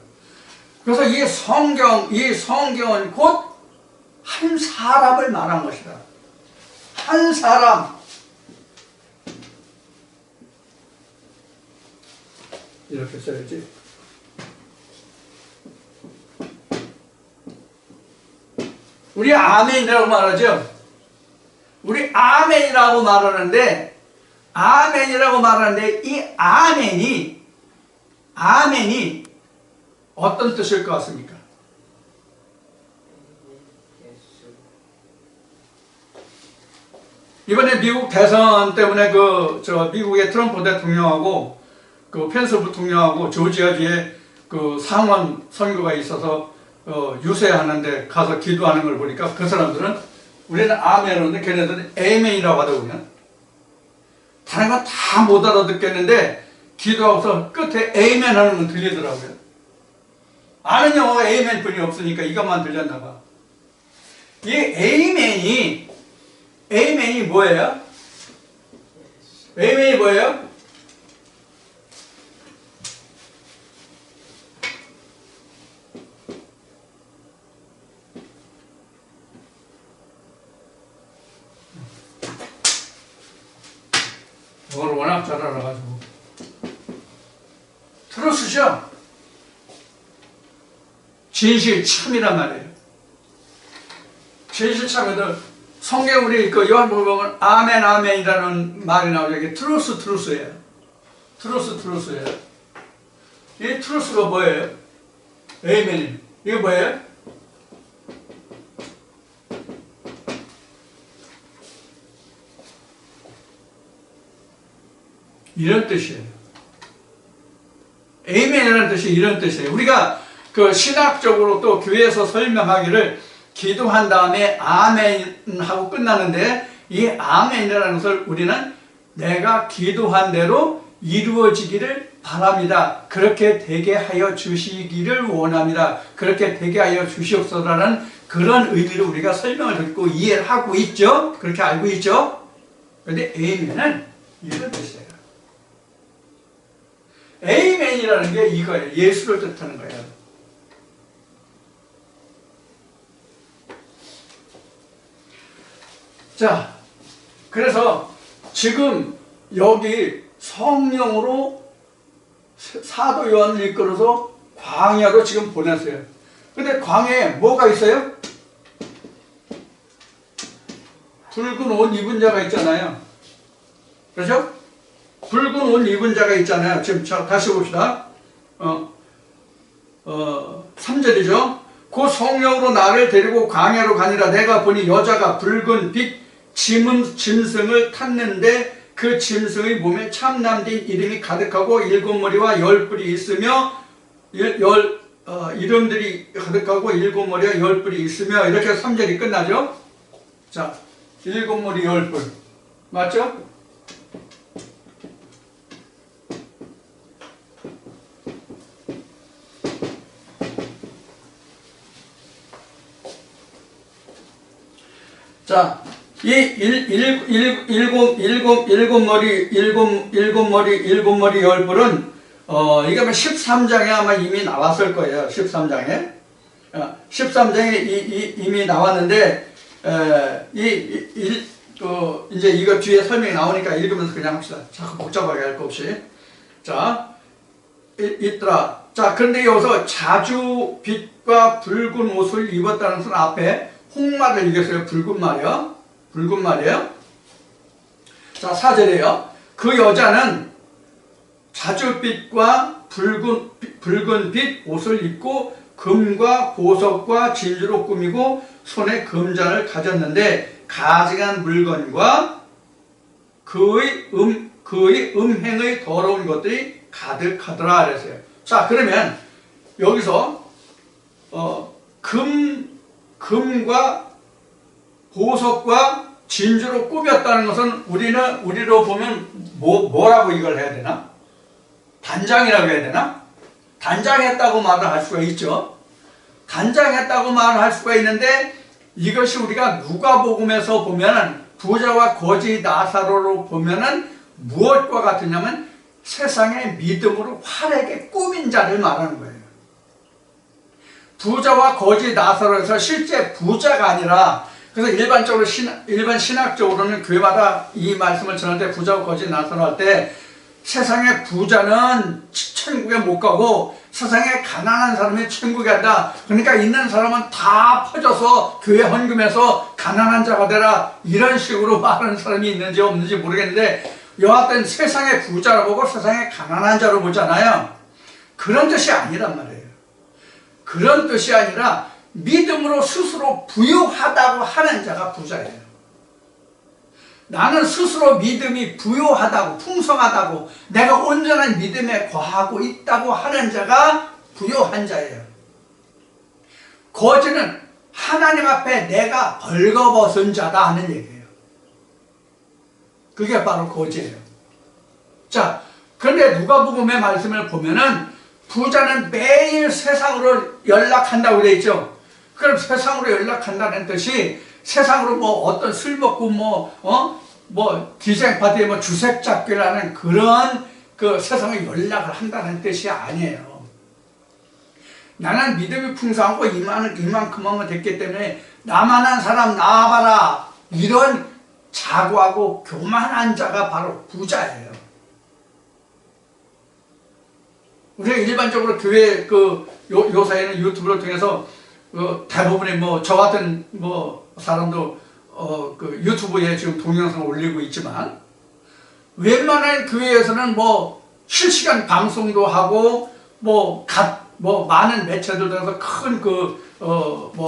그래서 이 성경은 곧 한 사람을 말한 것이다. 한 사람. 이렇게 써야지. 우리 아멘이라고 말하죠. 우리 아멘이라고 말하는데 이 아멘이 어떤 뜻일 것 같습니까? 이번에 미국 대선 때문에 미국의 트럼프 대통령하고 펜스 부통령하고 조지아주에 상원 선거가 있어서 유세하는데 가서 기도하는 걸 보니까 그 사람들은 우리는 아멘인데 걔네들은 에이멘이라고 하더군요. 다른 건 다 못 알아듣겠는데 기도하고서 끝에 에이멘 하는 건 들리더라고요. 아는 영어가 에이멘 뿐이 없으니까 이것만 들렸나 봐. 이 에이멘이 뭐예요? 에이멘이 뭐예요? 이걸 워낙 잘 알아가지고 트루스죠? 진실 참이란 말이에요. 진실 참에도 성경 우리 요한복음 보면 아멘 아멘이라는 말이 나오죠. 이게 트루스예요. 트루스예요. 이 트루스가 뭐예요? 에이멘. 이게 뭐예요? 이런 뜻이에요. 에이멘이라는 뜻이 이런 뜻이에요. 우리가 신학적으로 또 교회에서 설명하기를 기도한 다음에 아멘 하고 끝나는데 이 아멘이라는 것을 우리는 내가 기도한 대로 이루어지기를 바랍니다. 그렇게 되게 하여 주시기를 원합니다. 그렇게 되게 하여 주시옵소서라는 그런 의미로 우리가 설명을 듣고 이해를 하고 있죠. 그렇게 알고 있죠. 그런데 에이멘은 이런 뜻이에요. 에이멘이라는 게 이거예요. 예수를 뜻하는 거예요. 자, 그래서 지금 여기 성령으로 사도 요한을 이끌어서 광야로 지금 보냈어요. 근데 광야에 뭐가 있어요? 붉은 옷 입은 자가 있잖아요. 그렇죠? 붉은 옷 입은 자가 있잖아요. 지금 다시 봅시다. 3절이죠. 그 성령으로 나를 데리고 광야로 가니라. 내가 보니 여자가 붉은 빛 짐승을 탔는데 그 짐승의 몸에 참남된 이름이 가득하고 7머리와 10뿔이 있으며 이름들이 가득하고 7머리와 10뿔이 있으며 이렇게 3절이 끝나죠. 자, 7머리 10뿔 맞죠? 자, 이 일곱 머리 10뿔은 이게 아마 13장에 아마 이미 나왔을 거예요. 13장에 13장에 이미 나왔는데 이제 이거 뒤에 설명이 나오니까 읽으면서 그냥 합시다. 자꾸 복잡하게 할 거 없이. 자, 있더라. 자, 그런데 여기서 자주 빛과 붉은 옷을 입었다는 것은 앞에 홍말을 이겼어요. 붉은 말이요. 붉은 말이에요. 자, 4절이에요. 그 여자는 자줏빛과 붉은 빛 옷을 입고 금과 보석과 진주로 꾸미고 손에 금잔을 가졌는데 가증한 물건과 그의 음행의 더러운 것들이 가득하더라 그랬어요. 자, 그러면 여기서 금과 보석과 진주로 꾸몄다는 것은 우리로 보면 뭐라고 이걸 해야 되나? 단장이라고 해야 되나? 단장했다고 말을 할 수가 있죠. 단장했다고 말할 수가 있는데 이것이 우리가 누가복음에서 보면은 부자와 거지 나사로로 보면은 무엇과 같으냐면 세상의 믿음으로 활에게 꾸민 자를 말하는 거예요. 부자와 거지 나사로에서 실제 부자가 아니라, 그래서 일반적으로 일반 신학적으로는 교회마다 이 말씀을 전할 때 부자와 거지 나사로 할 때 세상의 부자는 천국에 못 가고 세상에 가난한 사람이 천국에 간다. 그러니까 있는 사람은 다 퍼져서 교회 헌금해서 가난한 자가 되라, 이런 식으로 말하는 사람이 있는지 없는지 모르겠는데 여하튼 세상의 부자로 보고 세상의 가난한 자로 보잖아요. 그런 뜻이 아니란 말이에요. 그런 뜻이 아니라 믿음으로 스스로 부유하다고 하는 자가 부자예요. 나는 스스로 믿음이 부유하다고, 풍성하다고, 내가 온전한 믿음에 거하고 있다고 하는 자가 부유한 자예요. 거지는 하나님 앞에 내가 벌거벗은 자다 하는 얘기예요. 그게 바로 거지예요. 자, 그런데 누가복음의 말씀을 보면은 부자는 매일 세상으로 연락한다고 되어 있죠. 그럼 세상으로 연락한다는 뜻이 세상으로 뭐 어떤 술 먹고 뭐 기생 파티에 뭐 주색 잡기라는 그런 그 세상에 연락을 한다는 뜻이 아니에요. 나는 믿음이 풍성하고 이만큼 하면 됐기 때문에 나만한 사람 나와봐라, 이런 자고하고 교만한 자가 바로 부자예요. 우리가 일반적으로 교회 요사이는 유튜브를 통해서 대부분의 저 같은 사람도 유튜브에 지금 동영상을 올리고 있지만, 웬만한 교회에서는 실시간 방송도 하고 많은 매체들 통해서 큰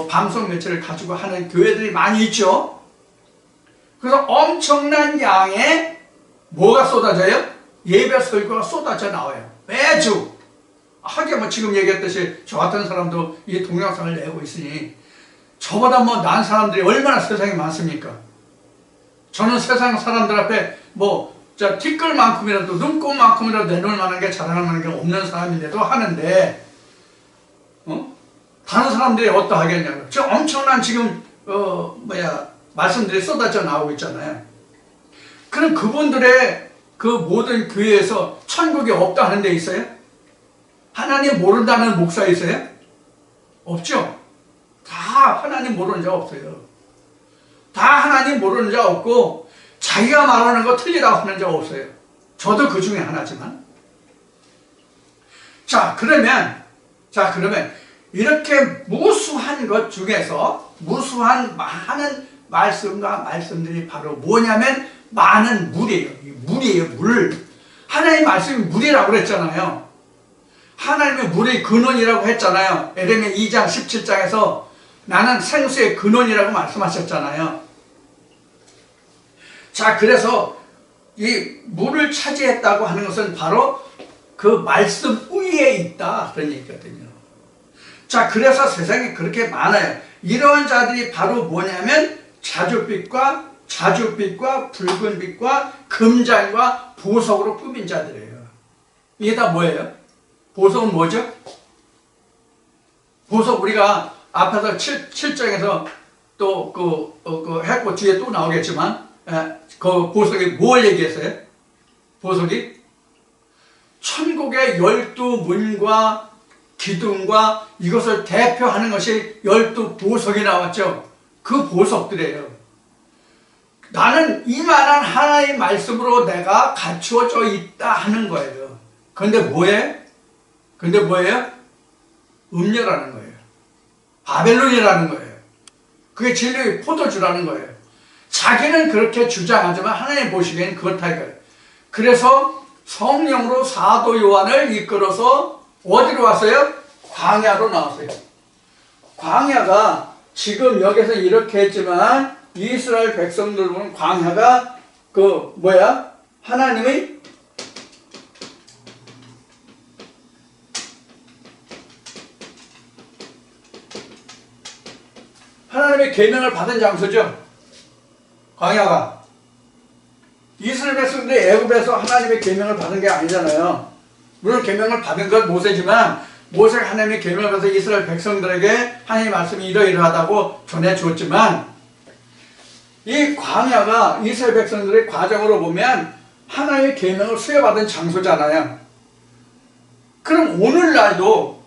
방송 매체를 가지고 하는 교회들이 많이 있죠. 그래서 엄청난 양의 뭐가 쏟아져요? 예배 설교가 쏟아져 나와요. 매주. 하긴 지금 얘기했듯이 저 같은 사람도 이 동영상을 내고 있으니 저보다 난 사람들이 얼마나 세상에 많습니까? 저는 세상 사람들 앞에 티끌만큼이라도 눈곱만큼이라도 내놓을 만한 게 자랑할 만한 게 없는 사람인데도 하는데 다른 사람들이 어떠하겠냐고요. 저 엄청난 지금 말씀들이 쏟아져 나오고 있잖아요. 그럼 그분들의 그 모든 교회에서 천국이 없다 하는 데 있어요? 하나님 모른다는 목사 있어요? 없죠? 다 하나님 모르는 자 없어요. 다 하나님 모르는 자 없고 자기가 말하는 거 틀리다고 하는 자 없어요. 저도 그 중에 하나지만. 그러면 이렇게 무수한 것 중에서 무수한 많은 말씀과 말씀들이 바로 뭐냐면 많은 물이에요. 물이에요, 물. 하나님의 말씀이 물이라고 그랬잖아요. 하나님의 물의 근원이라고 했잖아요. 에레미야 2장 17장에서 나는 생수의 근원이라고 말씀하셨잖아요. 그래서 이 물을 차지했다고 하는 것은 바로 그 말씀 위에 있다, 그런 얘기거든요. 그래서 세상에 그렇게 많아요. 이러한 자들이 바로 뭐냐면 자줏빛과 붉은 빛과 금잔과 보석으로 꾸민 자들이에요. 이게 다 뭐예요? 보석은 뭐죠? 보석 우리가 앞에서 7장에서 또 했고 뒤에 또 나오겠지만, 그 보석이 뭘 얘기했어요? 보석이 천국의 12문과 기둥과 이것을 대표하는 것이 12보석이 나왔죠. 그 보석들이에요. 나는 이만한 하나의 말씀으로 내가 갖추어져 있다 하는 거예요. 그런데 뭐예요? 음녀라는 거예요. 바벨론이라는 거예요. 그게 진리의 포도주라는 거예요. 자기는 그렇게 주장하지만 하나님 보시기엔 그렇다 이거예요. 그래서 성령으로 사도 요한을 이끌어서 어디로 왔어요? 광야로 나왔어요. 광야가 지금 여기서 이렇게 했지만 이스라엘 백성들 보면 광야가 하나님의 계명을 받은 장소죠. 광야가. 이스라엘 백성들이 애굽에서 하나님의 계명을 받은 게 아니잖아요. 물론 계명을 받은 건 모세지만 모세가 하나님의 계명을 받아서 이스라엘 백성들에게 하나님의 말씀이 이러이러하다고 전해주었지만 이 광야가 이스라엘 백성들의 과정으로 보면 하나님의 계명을 수여받은 장소잖아요. 그럼 오늘날도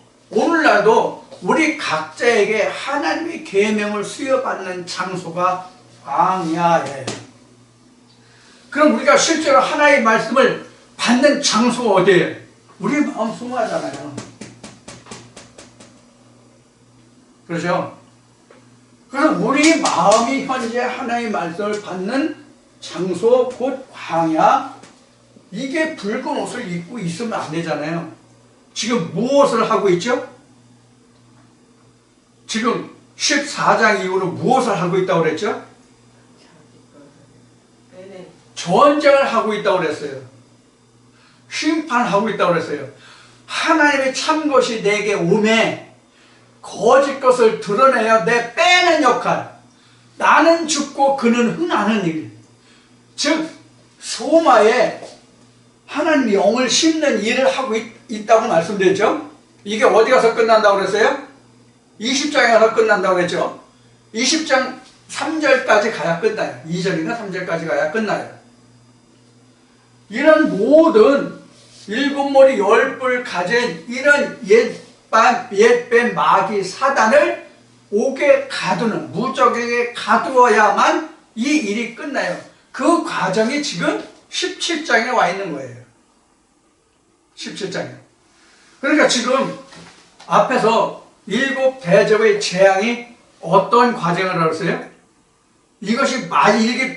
우리 각자에게 하나님의 계명을 수여받는 장소가 광야예요. 그럼 우리가 실제로 하나님의 말씀을 받는 장소가 어디예요? 우리 마음 속하잖아요. 그렇죠? 그래서 우리 마음이 현재 하나님의 말씀을 받는 장소 곧 광야, 이게 붉은 옷을 입고 있으면 안 되잖아요. 지금 무엇을 하고 있죠? 지금 14장 이후로 무엇을 하고 있다고 그랬죠? 전쟁을 하고 있다고 그랬어요. 심판하고 있다고 그랬어요. 하나님의 참 것이 내게 오매 거짓 것을 드러내어 내 빼는 역할, 나는 죽고 그는 흥하는 일, 즉 소마에 하나님 영을 심는 일을 하고 있다고 말씀드렸죠. 이게 어디 가서 끝난다고 그랬어요? 20장에 가서 끝난다고 그랬죠. 20장 3절까지 가야 끝나요. 2절인가 3절까지 가야 끝나요. 이런 모든 일곱 머리 열 뿔 가진 이런 옛뱀 마귀 사단을 옥에 가두는, 무적에게 가두어야만 이 일이 끝나요. 그 과정이 지금 17장에 와 있는 거예요. 17장에. 그러니까 지금 앞에서 일곱 대접의 재앙이 어떤 과정을 알았어요? 이것이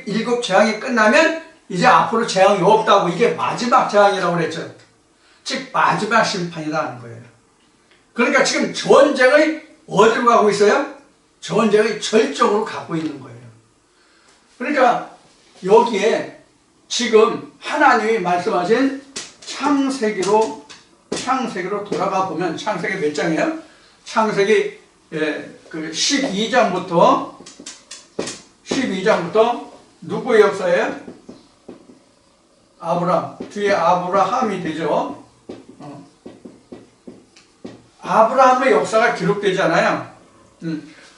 일곱 재앙이 끝나면 이제 앞으로 재앙이 없다고, 이게 마지막 재앙이라고 그랬죠. 즉 마지막 심판이라는 거예요. 그러니까 지금 전쟁의 어디로 가고 있어요? 전쟁의 절정으로 가고 있는 거예요. 그러니까 여기에 지금 하나님이 말씀하신 창세기로 돌아가 보면, 창세기 몇 장이에요? 창세기 12장부터 누구의 역사예요? 아브람, 뒤에 아브라함이 되죠. 아브라함의 역사가 기록되잖아요.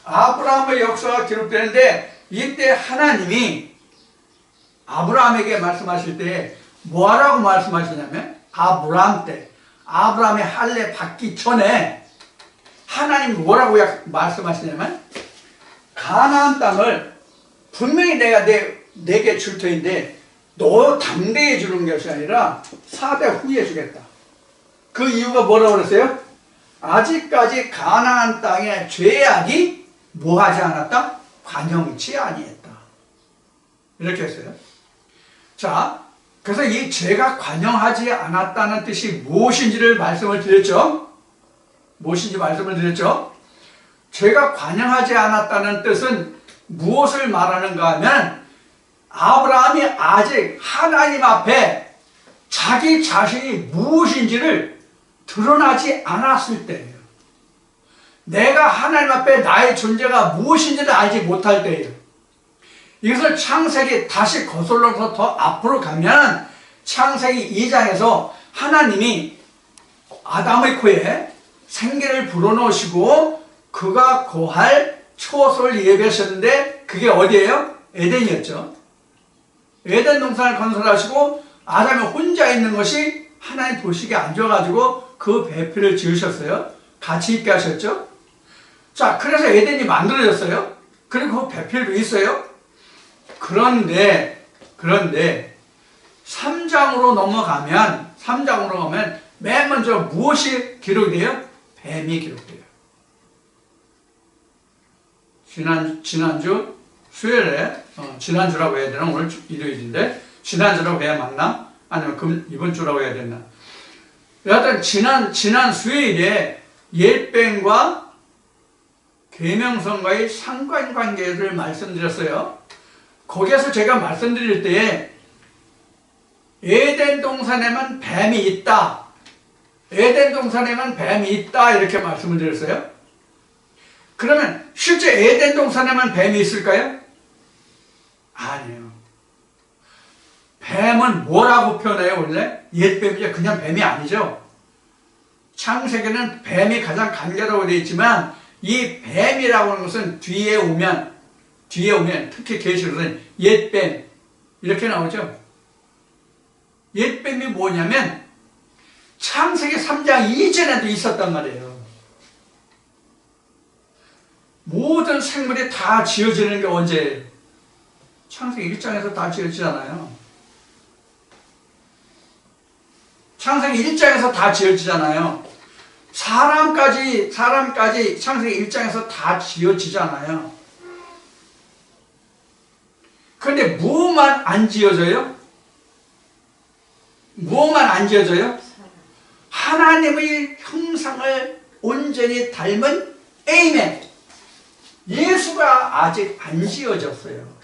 아브라함의 역사가 기록되는데 이때 하나님이 아브라함에게 말씀하실 때 뭐하라고 말씀하시냐면, 아브라함 때, 아브라함의 할례 받기 전에 하나님 뭐라고 말씀하시냐면, 가나안 땅을 분명히 내가 내게 줄 터인데 너 당대에 주는 것이 아니라 4대 후에 주겠다. 그 이유가 뭐라고 그랬어요? 아직까지 가나안 땅에 죄악이 뭐하지 않았다? 관영치 아니했다. 이렇게 했어요. 자, 그래서 이 죄가 관영하지 않았다는 뜻이 무엇인지를 말씀을 드렸죠. 죄가 관영하지 않았다는 뜻은 무엇을 말하는가 하면, 아브라함이 아직 하나님 앞에 자기 자신이 무엇인지를 드러나지 않았을 때예요. 내가 하나님 앞에 나의 존재가 무엇인지를 알지 못할 때예요. 이것을 창세기 다시 거슬러서 더 앞으로 가면 창세기 2장에서 하나님이 아담의 코에 생기를 불어넣으시고 그가 거할 초소를 예비하셨는데 그게 어디예요? 에덴이었죠. 에덴 동산을 건설하시고 아담이 혼자 있는 것이 하나님 보시기에 안 좋아가지고 그 배필을 지으셨어요. 같이 있게 하셨죠. 자, 그래서 에덴이 만들어졌어요. 그리고 그 배필도 있어요. 그런데 3장으로 넘어가면 맨 먼저 무엇이 기록이 돼요? 뱀이 기록돼요. 지난주 수요일에, 지난주라고 해야 되나? 오늘 일요일인데, 지난주라고 해야 맞나? 아니면 이번 주라고 해야 되나? 여하튼, 지난 수요일에 옛뱀과 계명성과의 상관관계를 말씀드렸어요. 거기에서 제가 말씀드릴 때에 에덴 동산에만 뱀이 있다. 이렇게 말씀을 드렸어요. 그러면 실제 에덴 동산에만 뱀이 있을까요? 아니에요. 뱀은 뭐라고 표현해요, 원래? 옛뱀이죠. 그냥 뱀이 아니죠. 창세기는 뱀이 가장 간결하고 되어 있지만 이 뱀이라고 하는 것은 뒤에 오면 특히 계시록은 옛뱀 이렇게 나오죠. 옛뱀이 뭐냐면 창세기 3장 이전에도 있었단 말이에요. 모든 생물이 다 지어지는 게 언제예요? 창세기 1장에서 다 지어지잖아요. 창세기 1장에서 다 지어지잖아요. 사람까지 창세기 1장에서 다 지어지잖아요. 그런데 뭐만 안 지어져요? 뭐만 안 지어져요? 하나님의 형상을 온전히 닮은 에이멘. 예수가 아직 안 지어졌어요.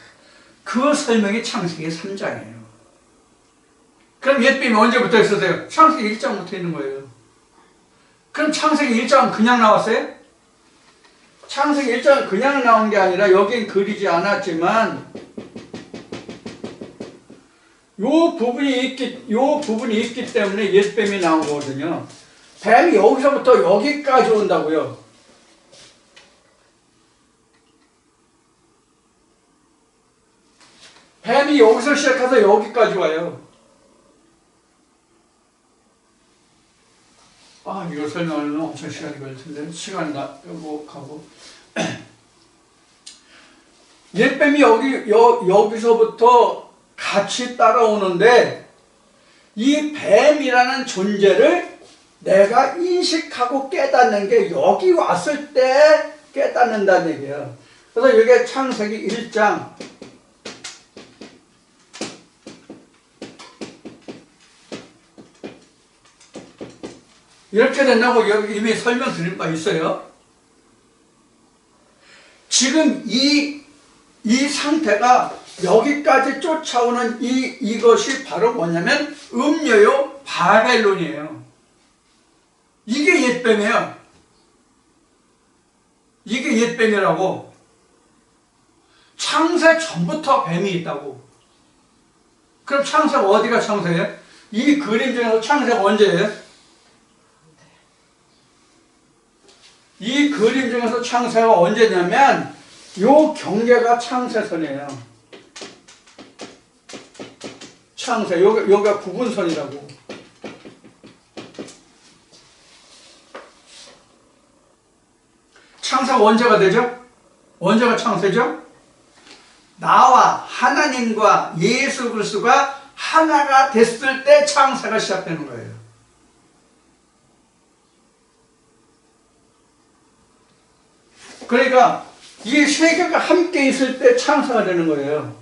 그 설명이 창세기 3장이에요. 그럼 옛뱀이 언제부터 있었어요? 창세기 1장부터 있는 거예요. 그럼 창세기 1장은 그냥 나왔어요? 창세기 1장은 그냥 나온 게 아니라 여긴 그리지 않았지만 요 부분이 있기 때문에 옛뱀이 나온 거거든요. 뱀이 여기서부터 여기까지 온다고요. 뱀이 여기서 시작해서 여기까지 와요. 이거 설명하려면 엄청 시간이 걸릴 텐데 시간이 가고 옛뱀이 여기서부터 같이 따라오는데 이 뱀이라는 존재를 내가 인식하고 깨닫는 게 여기 왔을 때 깨닫는다는 얘기예요. 그래서 이게 창세기 1장 이렇게 된다고 여기 이미 설명드린 바 있어요. 지금 이 상태가 여기까지 쫓아오는 이것이 바로 뭐냐면 음녀요 바벨론이에요. 이게 옛뱀이에요. 이게 옛뱀이라고. 창세 전부터 뱀이 있다고. 그럼 창세가 어디가 창세예요? 이 그림 중에서 창세가 언제예요? 이 그림 중에서 창세가 언제냐면 요 경계가 창세선이에요. 창세, 여기가 구분선이라고. 창세가 언제가 되죠? 언제가 창세죠? 나와 하나님과 예수 그리스도가 하나가 됐을 때 창세가 시작되는 거예요. 그러니까 이 세 개가 함께 있을 때 창세가 되는 거예요.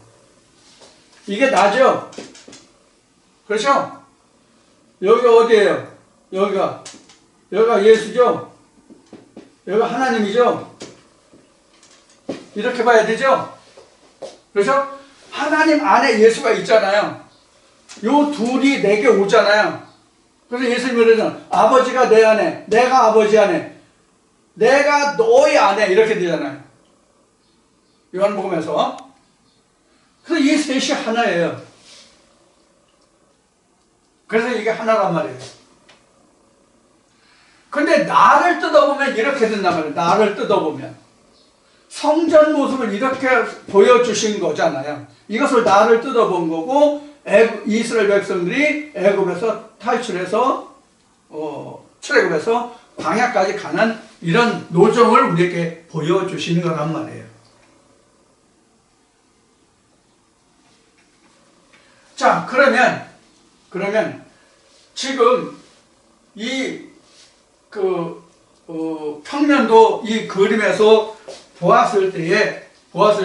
이게 나죠? 그렇죠? 여기가 어디예요? 여기가 예수죠? 여기가 하나님이죠? 이렇게 봐야 되죠? 그렇죠? 하나님 안에 예수가 있잖아요. 요 둘이 내게 오잖아요. 그래서 예수님이 그러잖아요. 아버지가 내 안에, 내가 아버지 안에, 내가 너희 안에 이렇게 되잖아요. 요한복음에서. 그래서 이 셋이 하나예요. 그래서 이게 하나란 말이에요. 근데 나를 뜯어보면 이렇게 된단 말이에요. 나를 뜯어보면. 성전 모습을 이렇게 보여주신 거잖아요. 이것을 나를 뜯어본 거고 이스라엘 백성들이 애굽에서 탈출해서 출애굽해서 광야까지 가는 이런 노정을 우리에게 보여주신 거란 말이에요. 자, 그러면 지금 평면도 이 그림에서 보았을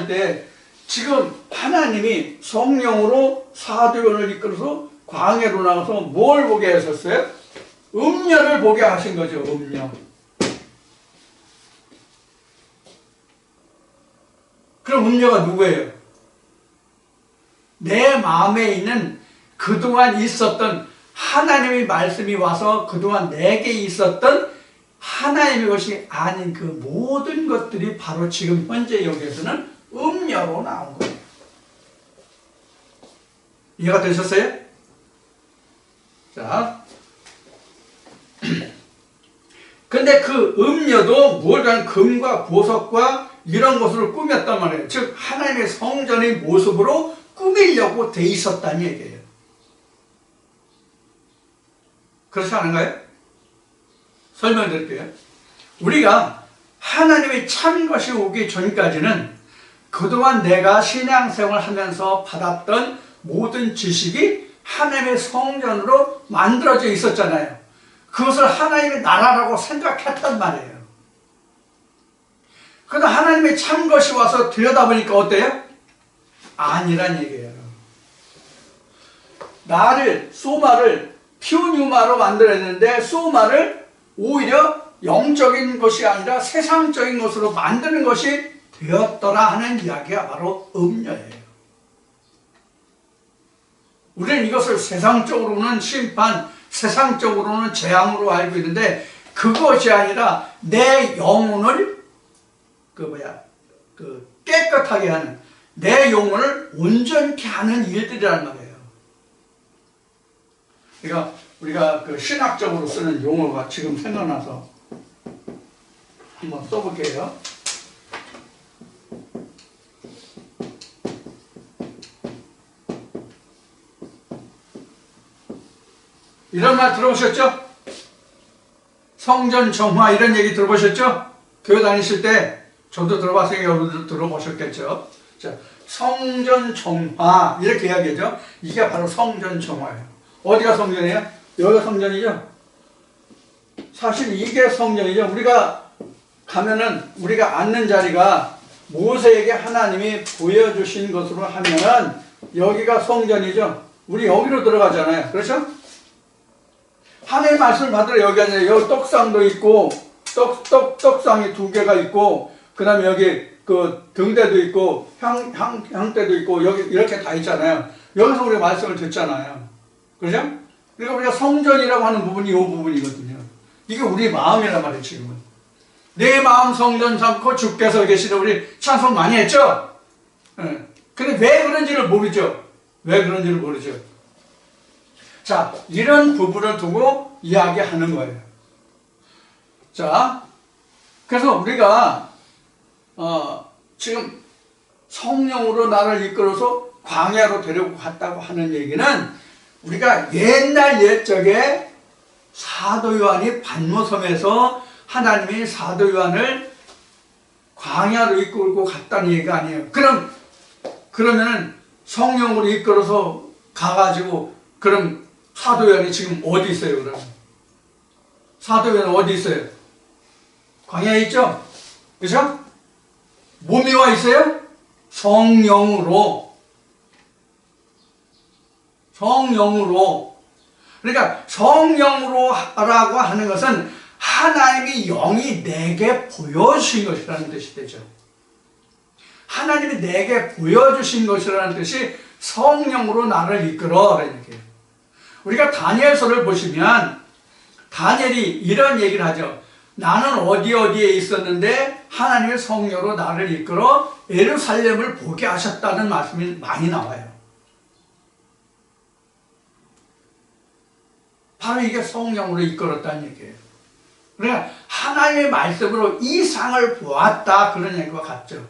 때 지금 하나님이 성령으로 사도연을 이끌어서 광야로 나가서 뭘 보게 하셨어요? 음녀를 보게 하신 거죠. 음녀. 그럼 음녀가 누구예요? 내 마음에 있는 그동안 있었던 하나님의 말씀이 와서 그동안 내게 있었던 하나님의 것이 아닌 그 모든 것들이 바로 지금 현재 여기에서는 음녀로 나온 거예요. 이해가 되셨어요? 자, 근데 그 음녀도 무엇이든 금과 보석과 이런 것으로 꾸몄단 말이에요. 즉 하나님의 성전의 모습으로 꾸미려고 돼 있었다는 얘기예요. 그렇지 않은가요? 설명드릴게요. 우리가 하나님의 참 것이 오기 전까지는 그동안 내가 신앙생활을 하면서 받았던 모든 지식이 하나님의 성전으로 만들어져 있었잖아요. 그것을 하나님의 나라라고 생각했단 말이에요. 그러나 하나님의 참 것이 와서 들여다보니까 어때요? 아니란 얘기예요. 나를, 소마를 피우뉴마로 만들었는데 소마를 오히려 영적인 것이 아니라 세상적인 것으로 만드는 것이 되었더라 하는 이야기가 바로 음녀예요. 우리는 이것을 세상적으로는 심판, 세상적으로는 재앙으로 알고 있는데 그것이 아니라 내 영혼을 깨끗하게 하는, 내 영혼을 온전케 하는 일들이란 말이에요. 그러니까 우리가 그 신학적으로 쓰는 용어가 지금 생각나서 한번 써볼게요. 이런 말 들어보셨죠? 성전 정화 이런 얘기 들어보셨죠? 교회 다니실 때 저도 들어봤으니까 여러분들도 들어보셨겠죠? 자, 성전 정화 이렇게 이야기하죠? 이게 바로 성전 정화예요. 어디가 성전이에요? 여기가 성전이죠? 사실 이게 성전이죠. 우리가 가면은 우리가 앉는 자리가 모세에게 하나님이 보여주신 것으로 하면은 여기가 성전이죠. 우리 여기로 들어가잖아요. 그렇죠? 하나님의 말씀을 받으러 여기 아니라 여기 떡상도 있고 떡상이 2개가 있고 그 다음에 여기 그 등대도 있고 향대도 있고 여기 이렇게 다 있잖아요. 여기서 우리가 말씀을 듣잖아요. 그렇죠? 그러니까 우리가 성전이라고 하는 부분이 이 부분이거든요. 이게 우리 마음이란 말이에요. 지금은 내 마음 성전 삼고 주께서 계시는 우리 찬송 많이 했죠? 네. 근데 왜 그런지를 모르죠. 왜 그런지를 모르죠. 자, 이런 부분을 두고 이야기하는 거예요. 자, 그래서 우리가 지금 성령으로 나를 이끌어서 광야로 데리고 갔다고 하는 얘기는 우리가 옛날 옛적에 사도 요한이 반모섬에서 하나님이 사도 요한을 광야로 이끌고 갔다는 얘기가 아니에요. 그러면 성령으로 이끌어서 가가지고 그럼 사도 요한이 지금 어디 있어요? 그럼 사도 요한은 어디 있어요? 광야에 있죠? 그렇죠? 몸이 와 있어요? 성령으로. 그러니까 성령으로 하라고 하는 것은 하나님이 영이 내게 보여주신 것이라는 뜻이 되죠. 하나님이 내게 보여주신 것이라는 뜻이 성령으로 나를 이끌어라는 얘기예요. 우리가 다니엘서를 보시면 다니엘이 이런 얘기를 하죠. 나는 어디에 있었는데 하나님의 성령으로 나를 이끌어 예루살렘을 보게 하셨다는 말씀이 많이 나와요. 바로 이게 성령으로 이끌었다는 얘기예요. 그러니까 하나님의 말씀으로 이 상을 보았다 그런 얘기와 같죠.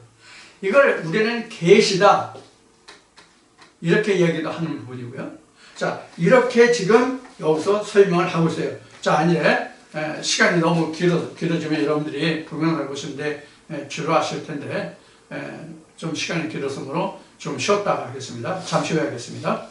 이걸 우리는 계시다 이렇게 얘기도 하는 부분이고요. 자, 이렇게 지금 여기서 설명을 하고 있어요. 자, 이제 시간이 너무 길어지면 여러분들이 불명을 보시는데 지루하실 텐데 좀 시간이 길어서므로 좀 쉬었다가 하겠습니다. 잠시 후에 하겠습니다.